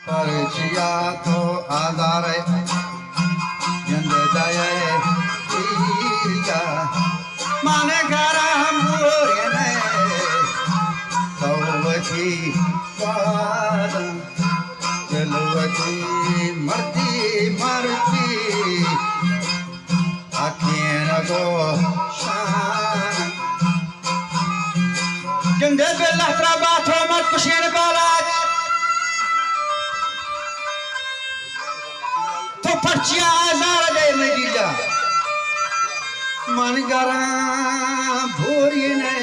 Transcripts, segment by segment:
परचिया तो आधार यंद दये कीरिया माने गरम बोरिने तवची पाद चलवची मरती मरती आँखें को शान जंदे बेला त्राबात हो मत कुशेन बालाज तो पर्चिया आजार दे मजीला मन गरा भोरिने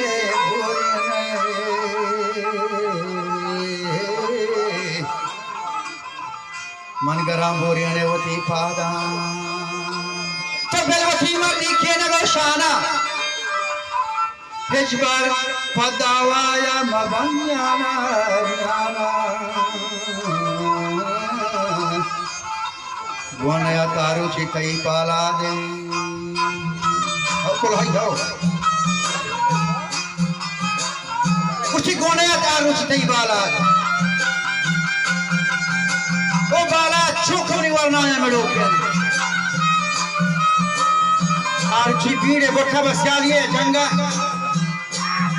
मन गरा भोरिने वती पादा तो बेलवती मर्दी के नगो शाना हिजबर पदावाया मबन्याना गोनया तारू चितई पाला दे कुल हाई जाओ कुछ गोनया तारू चितई पाला दे ओ बाला चोखमनी वरना है मेरे ऊपर आरची बीड़े बोठा बस्यालिए जंगा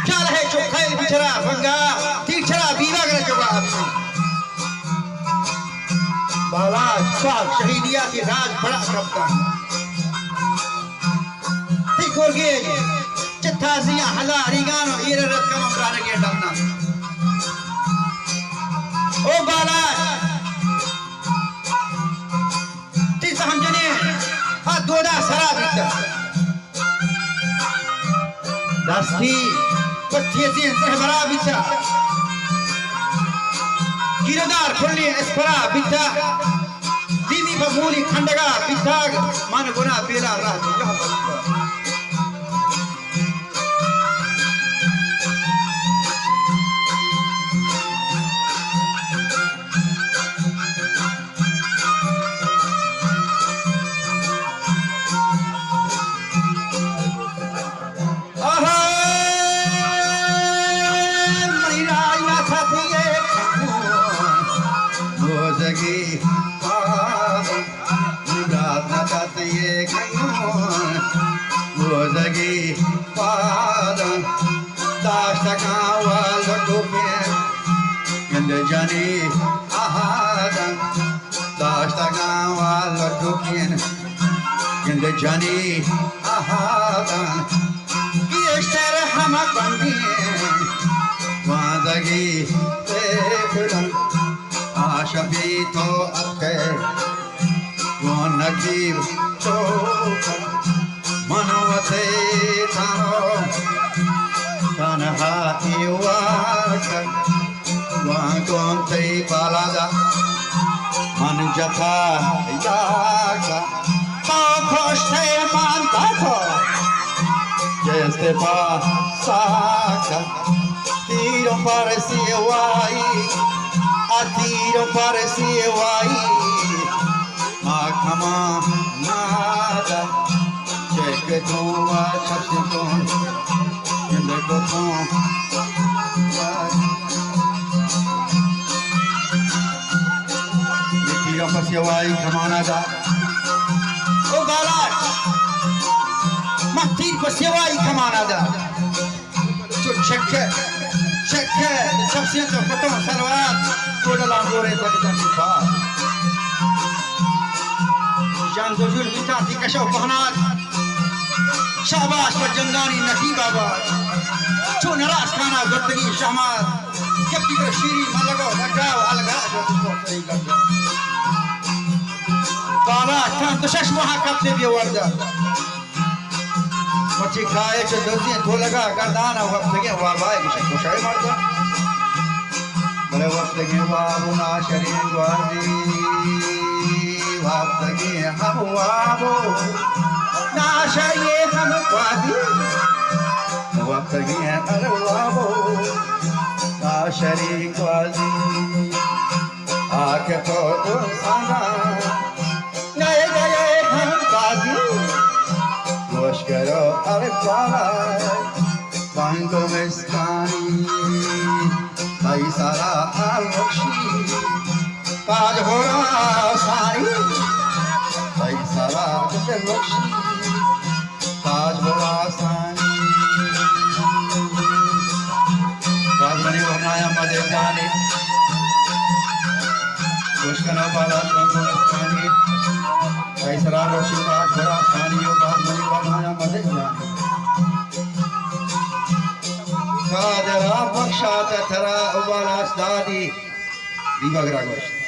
चल है चोखा बिचरा बंगा तीचरा बीरा करे चोखा बाला साल शहीदिया की राज बड़ा कप्तान ठीक हो गए चित्ताजियां हजारी गानो ईरे रत का ममराने के डरना ओ बाला ती समझने आ दोदा सरा बिता दस्ती पत्थी से सहबरा बिता गिरदार खुली इस्परा बिता दीवी बबूली खंडगा बिता मन गुना बेला राह जहां Jani ahada dashta gawa ladukien in the Jani ahada yeshter hama bandien wadagi tekran ashabito akke wanakir choka manavate thano tanhati waka Wangkon tei balada man jatha yaga Tau khosh tei man tatho Jeste pa saka Tiro parecia wai A tiro parecia wai Makama nada Cheque tua chapsiton Yende koton Pasiawai kamana da o galat matir pasiawai kamana da jo chekke chapsiyan to patam salawat toda langore taditan pa jan gojul bita dikasho pahnat shabash pajangani naki baba jo naras khana gurtagi shahmad kabhi ka shiri malago lagao alga jo to sahi garda Bala kan tushsh muhakab se bhi warda machi khaye che dozi tholaga gardana waqt ge wa bhai ke shay marda bale waqt ge wa buna sharin gwazi waqt ge hum wa bo na shaye hum gwazi waqt ge ar wa bo na sharin gwazi aake to sana Karo arpala Bango meskani Taisara al-Bakshi ताज हो सारी भाई सारा बख्शी ताज हो सारी राजमणि वर्णाया मदे जाने दुष्कना बाला संगोस्तानी कैसरा रोशी ताज हो सारी यो राजमणि वर्णाया मदे जाने कादरा बख्शात थरा उबालास दादी दिवगरा गोश्त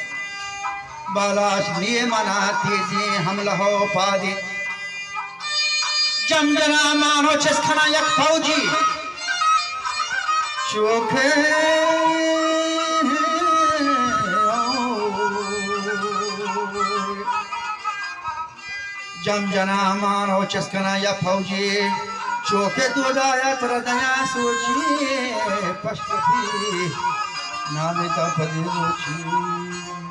बालाश लिए मनाती जी हमला हो पादी जमजना मानो चस्खना यक फौजी चोखे जमजना मानो चस्खना यक फौजी चोखे तो दाया तरदया सोची पश्पति नामे का पदे रोची